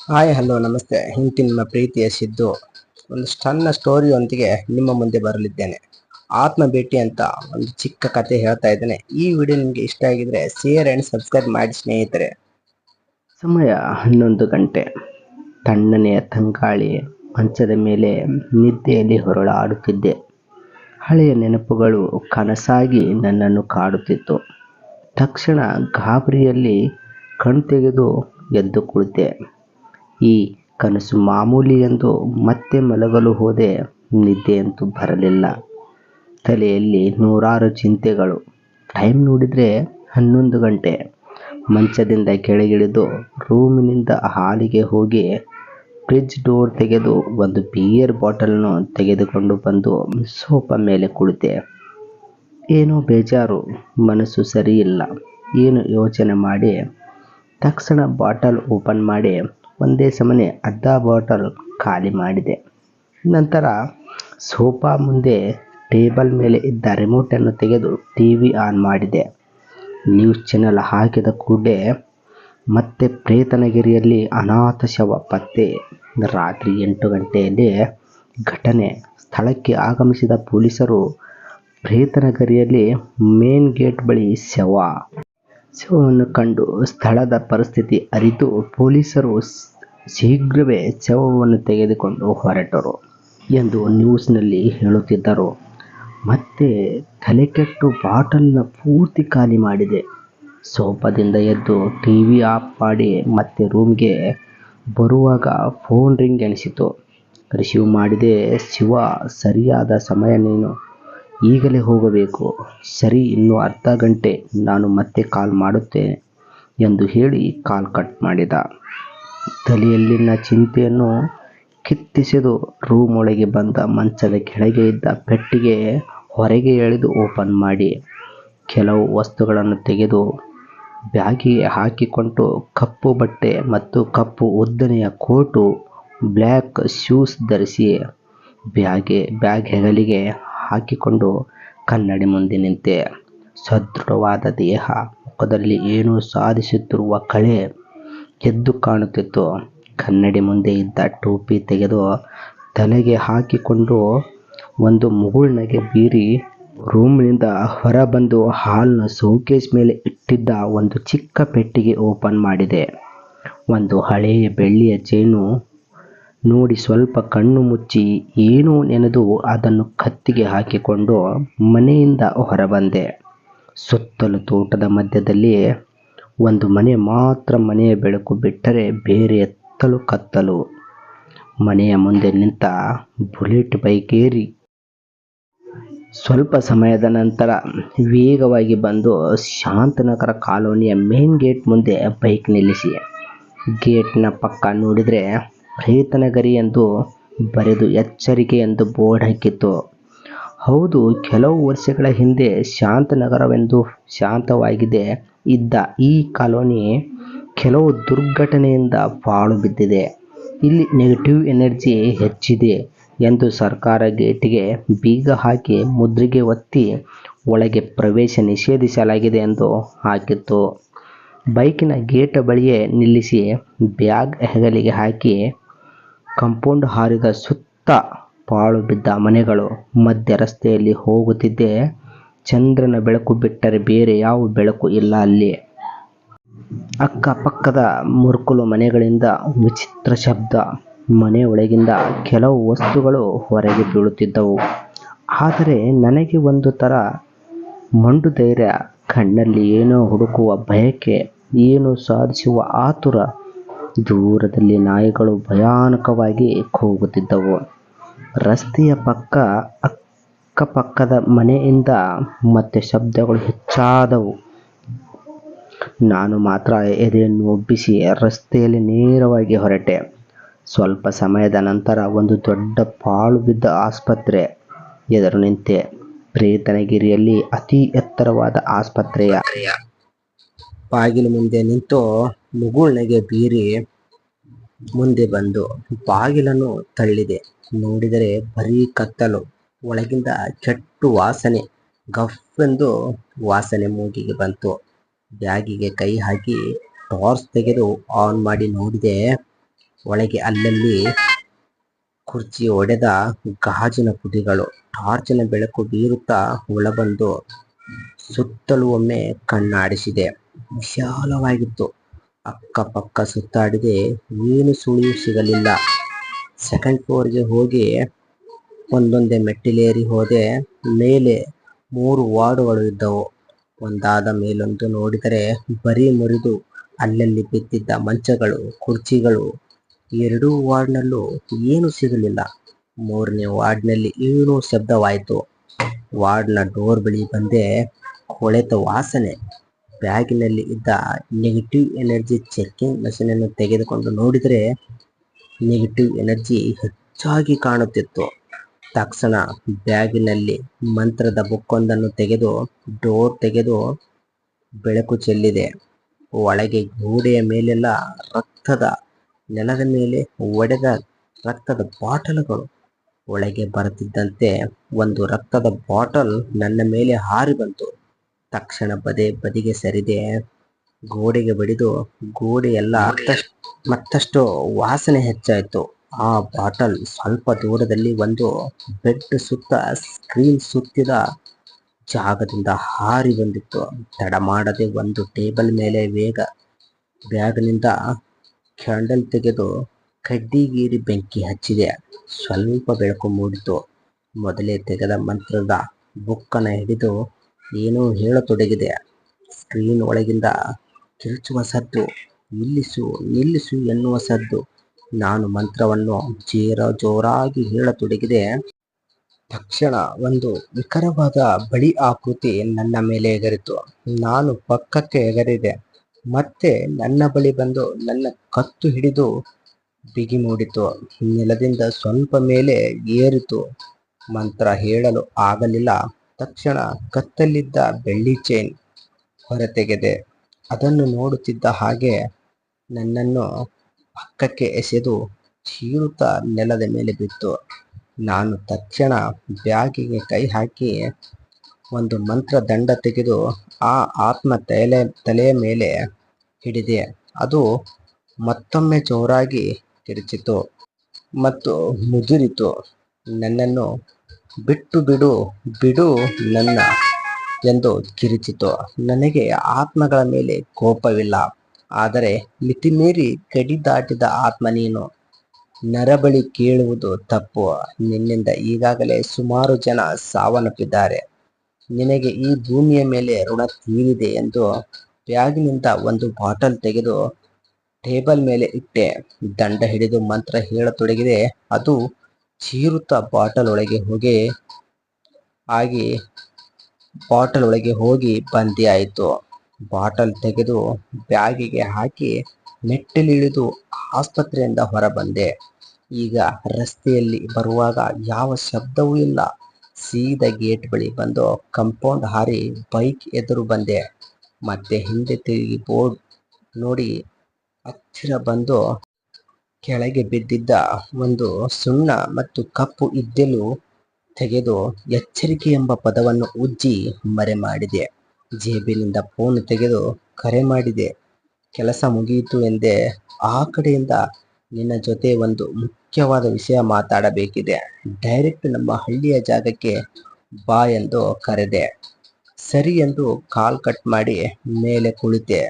Hi hello ನಮಸ್ತೆ. ಇಂತಿ ನಿಮ್ಮ ಪ್ರೀತಿಯ ಸಿದ್ದು ಒಂದು ಸಣ್ಣ ಸ್ಟೋರಿಯೊಂದಿಗೆ ನಿಮ್ಮ ಮುಂದೆ ಬರಲಿದ್ದೇನೆ. ಆತ್ಮ ಭೇಟಿ ಅಂತ ಒಂದು ಚಿಕ್ಕ ಕತೆ ಹೇಳ್ತಾ ಇದ್ದೇನೆ. ಈ ವಿಡಿಯೋ ನಿಮಗೆ ಇಷ್ಟ ಆಗಿದ್ರೆ ಶೇರ್ ಆ್ಯಂಡ್ ಸಬ್ಸ್ಕ್ರೈಬ್ ಮಾಡಿ ಸ್ನೇಹಿತರೆ. ಸಮಯ 11 ಗಂಟೆ. ತಣ್ಣನೆಯ ತಂಗಾಳಿ ಮಂಚದ ಮೇಲೆ ನಿದ್ದೆಯಲ್ಲಿ ಹೊರಳಾಡುತ್ತಿದ್ದೆ. ಹಳೆಯ ನೆನಪುಗಳು ಕನಸಾಗಿ ನನ್ನನ್ನು ಕಾಡುತ್ತಿತ್ತು. ತಕ್ಷಣ ಗಾಬರಿಯಲ್ಲಿ ಕಣ್ತೆಗೆದು ಎದ್ದು ಕುಳಿತೆ. ಈ ಕನಸು ಮಾಮೂಲಿ ಎಂದು ಮತ್ತೆ ಮಲಗಲು ಹೋದೆ. ನಿದ್ದೆಯಂತೂ ಬರಲಿಲ್ಲ. ತಲೆಯಲ್ಲಿ ನೂರಾರು ಚಿಂತೆಗಳು. ಟೈಮ್ ನೋಡಿದರೆ 11 ಗಂಟೆ. ಮಂಚದಿಂದ ಕೆಳಗಿಳಿದು ರೂಮಿನಿಂದ ಹಾಲಿಗೆ ಹೋಗಿ ಫ್ರಿಡ್ಜ್ ಡೋರ್ ತೆಗೆದು ಒಂದು ಬಿಯರ್ ಬಾಟಲನ್ನು ತೆಗೆದುಕೊಂಡು ಬಂದು ಸೋಫಾ ಮೇಲೆ ಕುಳಿತೆ. ಏನೋ ಬೇಜಾರು, ಮನಸ್ಸು ಸರಿಯಿಲ್ಲ. ಏನು ಯೋಚನೆ ಮಾಡಿ ತಕ್ಷಣ ಬಾಟಲ್ ಓಪನ್ ಮಾಡಿ ಒಂದೇ ಸಮನೆ ಅರ್ಧ ಬಾಟಲ್ ಖಾಲಿ ಮಾಡಿದೆ. ನಂತರ ಸೋಫಾ ಮುಂದೆ ಟೇಬಲ್ ಮೇಲೆ ಇದ್ದ ರಿಮೋಟನ್ನು ತೆಗೆದು ಟಿವಿ ಆನ್ ಮಾಡಿದೆ. ನ್ಯೂಸ್ ಚಾನೆಲ್ ಹಾಕಿದ ಕೂಡಲೇ ಮತ್ತೆ ಪ್ರೇತನಗಿರಿಯಲ್ಲಿ ಅನಾಥ ಶವ ಪತ್ತೆ. ರಾತ್ರಿ 8 ಗಂಟೆಯಲ್ಲಿ ಘಟನೆ. ಸ್ಥಳಕ್ಕೆ ಆಗಮಿಸಿದ ಪೊಲೀಸರು ಪ್ರೇತನಗರಿಯಲ್ಲಿ ಮೇನ್ ಗೇಟ್ ಬಳಿ ಶವವನ್ನು ಕಂಡು ಸ್ಥಳದ ಪರಿಸ್ಥಿತಿ ಅರಿತು ಪೊಲೀಸರು ಶೀಘ್ರವೇ ಶವವನ್ನು ತೆಗೆದುಕೊಂಡು ಹೊರಟರು ಎಂದು ನ್ಯೂಸ್ನಲ್ಲಿ ಹೇಳುತ್ತಿದ್ದರು. ಮತ್ತೆ ತಲೆಕೆಟ್ಟು ಬಾಟಲ್ನ ಪೂರ್ತಿ ಖಾಲಿ ಮಾಡಿದೆ. ಸೋಫಾದಿಂದ ಎದ್ದು ಟಿವಿ ಆಫ್ ಮಾಡಿ ಮತ್ತೆ ರೂಮ್ಗೆ ಬರುವಾಗ ಫೋನ್ ರಿಂಗ್ ಎನಿಸಿತು. ರಿಸೀವ್ ಮಾಡಿದೆ. ಶಿವ, ಸರಿಯಾದ ಸಮಯ, ನೀನು ಈಗಲೇ ಹೋಗಬೇಕು. ಸರಿ, ಇನ್ನು ಅರ್ಧ ಗಂಟೆ, ನಾನು ಮತ್ತೆ ಕಾಲ್ ಮಾಡುತ್ತೇನೆ ಎಂದು ಹೇಳಿ ಕಾಲ್ ಕಟ್ ಮಾಡಿದ. ತಲೆಯಲ್ಲಿನ ಚಿಂತೆಯನ್ನು ಕಿತ್ತೆಸೆದು ರೂಮ್ ಒಳಗೆ ಬಂದ. ಮಂಚದ ಕೆಳಗೆ ಇದ್ದ ಪೆಟ್ಟಿಗೆ ಹೊರಗೆ ಎಳೆದು ಓಪನ್ ಮಾಡಿ ಕೆಲವು ವಸ್ತುಗಳನ್ನು ತೆಗೆದು ಬ್ಯಾಗಿಗೆ ಹಾಕಿಕೊಂಡು ಕಪ್ಪು ಬಟ್ಟೆ ಮತ್ತು ಕಪ್ಪು ಉದ್ದನೆಯ ಕೋಟು, ಬ್ಲ್ಯಾಕ್ ಶೂಸ್ ಧರಿಸಿ ಬ್ಯಾಗ್ ಹೆಗಲಿಗೆ ಹಾಕಿಕೊಂಡು ಕನ್ನಡಿ ಮುಂದೆ ನಿಂತೆ. ಸದೃಢವಾದ ದೇಹ, ಮುಖದಲ್ಲಿ ಏನೋ ಸಾಧಿಸುತ್ತಿರುವ ಕಳೆ ಎದ್ದು ಕಾಣುತ್ತಿತ್ತು. ಕನ್ನಡಿ ಮುಂದೆ ಇದ್ದ ಟೋಪಿ ತೆಗೆದು ತಲೆಗೆ ಹಾಕಿಕೊಂಡು ಒಂದು ಮುಗುಳ್ನಗೆ ಬೀರಿ ರೂಮಿನಿಂದ ಹೊರಬಂದು ಹಾಲ್ನ ಶೋಕೇಸ್ ಮೇಲೆ ಇಟ್ಟಿದ್ದ ಒಂದು ಚಿಕ್ಕ ಪೆಟ್ಟಿಗೆ ಓಪನ್ ಮಾಡಿದೆ. ಒಂದು ಹಳೆಯ ಬೆಳ್ಳಿಯ ಚೈನು ನೋಡಿ ಸ್ವಲ್ಪ ಕಣ್ಣು ಮುಚ್ಚಿ ಏನೋ ನೆನೆದು ಅದನ್ನು ಕತ್ತಿಗೆ ಹಾಕಿಕೊಂಡು ಮನೆಯಿಂದ ಹೊರಬಂದೆ. ಸುತ್ತಲೂ ತೋಟದ ಮಧ್ಯದಲ್ಲಿ ಒಂದು ಮನೆ ಮಾತ್ರ. ಮನೆಯ ಬೆಳಕು ಬಿಟ್ಟರೆ ಬೇರೆ ಎತ್ತಲು ಕತ್ತಲು. ಮನೆಯ ಮುಂದೆ ನಿಂತ ಬುಲೆಟ್ ಬೈಕ್ ಏರಿ ಸ್ವಲ್ಪ ಸಮಯದ ನಂತರ ವೇಗವಾಗಿ ಬಂದು ಶಾಂತನಗರ ಕಾಲೋನಿಯ ಮೇನ್ ಗೇಟ್ ಮುಂದೆ ಬೈಕ್ ನಿಲ್ಲಿಸಿ ಗೇಟ್ನ ಪಕ್ಕ ನೋಡಿದರೆ ಪ್ರೇತನಗರಿ ಎಂದು ಬರೆದು ಎಚ್ಚರಿಕೆ ಎಂದು ಬೋರ್ಡ್ ಹಾಕಿತ್ತು. ಹೌದು, ಕೆಲವು ವರ್ಷಗಳ ಹಿಂದೆ ಶಾಂತನಗರವೆಂದು ಶಾಂತವಾಗಿದೆ ಇದ್ದ ಈ ಕಾಲೋನಿ ಕೆಲವು ದುರ್ಘಟನೆಯಿಂದ ಪಾಳು ಬಿದ್ದಿದೆ. ಇಲ್ಲಿ ನೆಗೆಟಿವ್ ಎನರ್ಜಿ ಹೆಚ್ಚಿದೆ ಎಂದು ಸರ್ಕಾರ ಗೇಟಿಗೆ ಬೀಗ ಹಾಕಿ ಮುದ್ರೆಗೆ ಒತ್ತಿ ಒಳಗೆ ಪ್ರವೇಶ ನಿಷೇಧಿಸಲಾಗಿದೆ ಎಂದು ಹಾಕಿತ್ತು. ಬೈಕಿನ ಗೇಟ್ ಬಳಿಯೇ ನಿಲ್ಲಿಸಿ ಬ್ಯಾಗ್ ಹೆಗಲಿಗೆ ಹಾಕಿ ಕಾಂಪೌಂಡ್ ಹಾರಿದ. ಸುತ್ತ ಪಾಳು ಬಿದ್ದ ಮನೆಗಳು. ಮಧ್ಯ ರಸ್ತೆಯಲ್ಲಿ ಹೋಗುತ್ತಿದ್ದೆ. ಚಂದ್ರನ ಬೆಳಕು ಬಿಟ್ಟರೆ ಬೇರೆ ಯಾವ ಬೆಳಕು ಇಲ್ಲ ಅಲ್ಲಿ. ಅಕ್ಕಪಕ್ಕದ ಮುರುಕಲು ಮನೆಗಳಿಂದ ವಿಚಿತ್ರ ಶಬ್ದ. ಮನೆಯೊಳಗಿಂದ ಕೆಲವು ವಸ್ತುಗಳು ಹೊರಗೆ ಬೀಳುತ್ತಿದ್ದವು. ಆದರೆ ನನಗೆ ಒಂದು ಥರ ಮಂಡು ಧೈರ್ಯ. ಕಣ್ಣಲ್ಲಿ ಏನೋ ಹುಡುಕುವ ಬಯಕೆ, ಏನೋ ಸಾಧಿಸುವ ಆತುರ. ದೂರದಲ್ಲಿ ನಾಯಿಗಳು ಭಯಾನಕವಾಗಿ ಕೂಗುತ್ತಿದ್ದವು. ರಸ್ತೆಯ ಅಕ್ಕಪಕ್ಕದ ಮನೆಯಿಂದ ಮತ್ತೆ ಶಬ್ದಗಳು ಹೆಚ್ಚಾದವು. ನಾನು ಮಾತ್ರ ಎದೆಯನ್ನು ಉಬ್ಬಿಸಿ ರಸ್ತೆಯಲ್ಲಿ ನೇರವಾಗಿ ಹೊರಟೆ. ಸ್ವಲ್ಪ ಸಮಯದ ನಂತರ ಒಂದು ದೊಡ್ಡ ಪಾಳು ಬಿದ್ದ ಆಸ್ಪತ್ರೆ ಎದುರು ನಿಂತೆ. ಪ್ರೇತನಗಿರಿಯಲ್ಲಿ ಅತಿ ಎತ್ತರವಾದ ಆಸ್ಪತ್ರೆಯ ಬಾಗಿಲು ಮುಂದೆ ನಿಂತು ಮುಗುಳ್ನಗೆ ಬೀರಿ ಮುಂದೆ ಬಂದು ಬಾಗಿಲನ್ನು ತಳ್ಳಿದೆ. ನೋಡಿದರೆ ಬರೀ ಕತ್ತಲು. ಒಳಗಿಂದ ಕೆಟ್ಟು ವಾಸನೆ. ಗಫ್ ವಾಸನೆ ಮೂಗಿಗೆ ಬಂತು. ಬ್ಯಾಗಿಗೆ ಕೈ ಹಾಕಿ ಟಾರ್ಚ್ ತೆಗೆದು ಆನ್ ಮಾಡಿ ನೋಡಿದೆ. ಒಳಗೆ ಅಲ್ಲಲ್ಲಿ ಕುರ್ಚಿ ಒಡೆದ ಗಾಜಿನ ಪುಡಿಗಳು. ಟಾರ್ಚಿನ ಬೆಳಕು ಬೀರುತ್ತಾ ಒಳಬಂದು ಸುತ್ತಲೂ ಒಮ್ಮೆ ಕಣ್ಣಾಡಿಸಿದೆ. ವಿಶಾಲವಾಗಿತ್ತು. ಅಕ್ಕಪಕ್ಕ ಸುತ್ತಾಡಿದೆ, ಏನು ಸುಳಿವು ಸಿಗಲಿಲ್ಲ. ಸೆಕೆಂಡ್ ಫ್ಲೋರ್ಗೆ ಹೋಗಿ ಒಂದೊಂದೇ ಮೆಟ್ಟಿಲೇರಿ ಹೋದೆ. ಮೇಲೆ 3 ವಾರ್ಡುಗಳು ಇದ್ದವು. ಒಂದಾದ ಮೇಲೊಂದು ನೋಡಿದರೆ ಬರೀ ಮುರಿದು ಅಲ್ಲಲ್ಲಿ ಬಿದ್ದಿದ್ದ ಮಂಚಗಳು, ಕುರ್ಚಿಗಳು. 2 ವಾರ್ಡ್ನಲ್ಲೂ ಏನೂ ಸಿಗಲಿಲ್ಲ. 3ನೇ ವಾರ್ಡ್ನಲ್ಲಿ ಏನೋ ಶಬ್ದವಾಯಿತು. ವಾರ್ಡ್ನ ಡೋರ್ ಬಳಿ ಬಂದೆ. ಕೊಳೆತ ವಾಸನೆ. ಬ್ಯಾಗಿನಲ್ಲಿ ಇದ್ದ ನೆಗೆಟಿವ್ ಎನರ್ಜಿ ಚೆಕಿಂಗ್ ಮಷೀನನ್ನು ತೆಗೆದುಕೊಂಡು ನೋಡಿದರೆ ನೆಗೆಟಿವ್ ಎನರ್ಜಿ ಹೆಚ್ಚಾಗಿ ಕಾಣುತ್ತಿತ್ತು. ತಕ್ಷಣ ಬ್ಯಾಗಿನಲ್ಲಿ ಮಂತ್ರದ ಬುಕ್ಕೊಂದನ್ನು ತೆಗೆದು ಡೋರ್ ತೆಗೆದು ಬೆಳಕು ಚೆಲ್ಲಿದೆ. ಒಳಗೆ ಗೋಡೆಯ ಮೇಲೆಲ್ಲ ರಕ್ತದ, ನೆಲದ ಮೇಲೆ ಒಡೆದ ರಕ್ತದ ಬಾಟಲ್ಗಳು. ಒಳಗೆ ಬರುತ್ತಿದ್ದಂತೆ ಒಂದು ರಕ್ತದ ಬಾಟಲ್ ನನ್ನ ಮೇಲೆ ಹಾರಿ ಬಂತು. ತಕ್ಷಣ ಬದಿಗೆ ಸರಿದೆ. ಗೋಡೆಗೆ ಬಡಿದು ಗೋಡೆಯೆಲ್ಲ ಮತ್ತಷ್ಟು ವಾಸನೆ ಹೆಚ್ಚಾಯಿತು. ಆ ಬಾಟಲ್ ಸ್ವಲ್ಪ ದೂರದಲ್ಲಿ ಒಂದು ಬೆಡ್ ಸುತ್ತ ಸ್ಕ್ರೀನ್ ಸುತ್ತಿದ ಜಾಗದಿಂದ ಹಾರಿ ಬಂದಿತ್ತು. ತಡ ಮಾಡದೆ ಒಂದು ಟೇಬಲ್ ಮೇಲೆ ಬ್ಯಾಗ್ನಿಂದ ಕ್ಯಾಂಡಲ್ ತೆಗೆದು ಕಡ್ಡಿಗೀರಿ ಬೆಂಕಿ ಹಚ್ಚಿದೆ. ಸ್ವಲ್ಪ ಬೆಳಕು ಮೂಡಿತು. ಮೊದಲೇ ತೆಗೆದ ಮಂತ್ರದ ಬುಕ್ಕನ್ನು ಹಿಡಿದು ಏನೋ ಹೇಳತೊಡಗಿದೆ. ಸ್ಕ್ರೀನ್ ಒಳಗಿಂದ ಕಿರುಚುವ ಸದ್ದು, ನಿಲ್ಲಿಸು ನಿಲ್ಲಿಸು ಎನ್ನುವ ಸದ್ದು. ನಾನು ಮಂತ್ರವನ್ನು ಜೋರಾಗಿ ಹೇಳತೊಡಗಿದೆ. ತಕ್ಷಣ ಒಂದು ವಿಕರವಾದ ಬಳಿ ಆಕೃತಿ ನನ್ನ ಮೇಲೆ ಎಗರಿತು. ನಾನು ಪಕ್ಕಕ್ಕೆ ಎಗರಿದೆ. ಮತ್ತೆ ನನ್ನ ಬಳಿ ಬಂದು ನನ್ನ ಕತ್ತು ಹಿಡಿದು ಬಿಗಿ ಮೂಡಿತು. ನೆಲದಿಂದ ಸ್ವಲ್ಪ ಮೇಲೆ ಏರಿತು. ಮಂತ್ರ ಹೇಳಲು ಆಗಲಿಲ್ಲ. ತಕ್ಷಣ ಕತ್ತಲ್ಲಿದ್ದ ಬೆಳ್ಳಿ ಚೈನ್ ಹೊರತೆಗೆದೆ. ಅದನ್ನು ನೋಡುತ್ತಿದ್ದ ಹಾಗೆ ನನ್ನನ್ನು ಪಕ್ಕಕ್ಕೆ ಎಸೆದು ಚೀರುತ್ತಾ ನೆಲದ ಮೇಲೆ ಬಿತ್ತು. ನಾನು ತಕ್ಷಣ ಬ್ಯಾಗಿಗೆ ಕೈ ಹಾಕಿ ಒಂದು ಮಂತ್ರ ದಂಡ ತೆಗೆದು ಆ ಆತ್ಮ ತಲೆಯ ಮೇಲೆ ಹಿಡಿದೆ. ಅದು ಮತ್ತೊಮ್ಮೆ ಜೋರಾಗಿ ಕಿರುಚಿತು ಮತ್ತು ಮುದುರಿತು. ನನ್ನನ್ನು ಬಿಟ್ಟು ಬಿಡು ಬಿಡು ನನ್ನ ಎಂದು ಕಿರುಚಿತು. ನನಗೆ ಆತ್ಮಗಳ ಮೇಲೆ ಕೋಪವಿಲ್ಲ, ಆದರೆ ಮಿತಿಮೀರಿ ಗಡಿ ದಾಟಿದ ಆತ್ಮ ನೀನು. ನರಬಳಿ ಕೇಳುವುದು ತಪ್ಪು. ನಿನ್ನಿಂದ ಈಗಾಗಲೇ ಸುಮಾರು ಜನ ಸಾವನ್ನಪ್ಪಿದ್ದಾರೆ. ನಿನಗೆ ಈ ಭೂಮಿಯ ಮೇಲೆ ಋಣ ತೀರಿದೆ ಎಂದು ಬ್ಯಾಗಿನಿಂದ ಒಂದು ಬಾಟಲ್ ತೆಗೆದು ಟೇಬಲ್ ಮೇಲೆ ಇಟ್ಟೆ. ದಂಡ ಹಿಡಿದು ಮಂತ್ರ ಹೇಳತೊಡಗಿದೆ. ಅದು ಚೀರುತ್ತಾ ಬಾಟಲ್ ಒಳಗೆ ಹೋಗಿ ಬಂದಿಯಾಯಿತು. ಬಾಟಲ್ ತೆಗೆದು ಬ್ಯಾಗಿಗೆ ಹಾಕಿ ಮೆಟ್ಟಿಲಿಳಿದು ಆಸ್ಪತ್ರೆಯಿಂದ ಹೊರಬಂದೆ. ಈಗ ರಸ್ತೆಯಲ್ಲಿ ಬರುವಾಗ ಯಾವ ಶಬ್ದವೂ ಇಲ್ಲ. ಸೀದಾ ಗೇಟ್ ಬಳಿ ಬಂದು ಕಾಂಪೌಂಡ್ ಹಾರಿ ಬೈಕ್ ಎದುರು ಬಂದೆ. ಮತ್ತೆ ಹಿಂದೆ ತಿರುಗಿ ಬೋರ್ಡ್ ನೋಡಿ ಹತ್ತಿರ ಬಂದು ಕೆಳಗೆ ಬಿದ್ದಿದ್ದ ಒಂದು ಸುಣ್ಣ ಮತ್ತು ಕಪ್ಪು ಇದ್ದಲು ತೆಗೆದು ಎಚ್ಚರಿಕೆ ಎಂಬ ಪದವನ್ನು ಉಜ್ಜಿ ಮರೆ ಮಾಡಿದೆ. ಜೇಬಿನಿಂದ ಫೋನ್ ತೆಗೆದು ಕರೆ ಮಾಡಿದೆ. ಕೆಲಸ ಮುಗಿಯಿತು ಎಂದೆ. ಆ ಕಡೆಯಿಂದ ನಿನ್ನ ಜೊತೆ ಒಂದು ಮುಖ್ಯವಾದ ವಿಷಯ ಮಾತಾಡಬೇಕಿದೆ. ಡೈರೆಕ್ಟ್ ನಮ್ಮ ಹಳ್ಳಿಯ ಜಾಗಕ್ಕೆ ಬಾ ಎಂದು ಕರೆದೆ. ಸರಿ ಎಂದು ಕಾಲ್ ಕಟ್ ಮಾಡಿ ಮೇಲೆ ಕುಳಿತೆ.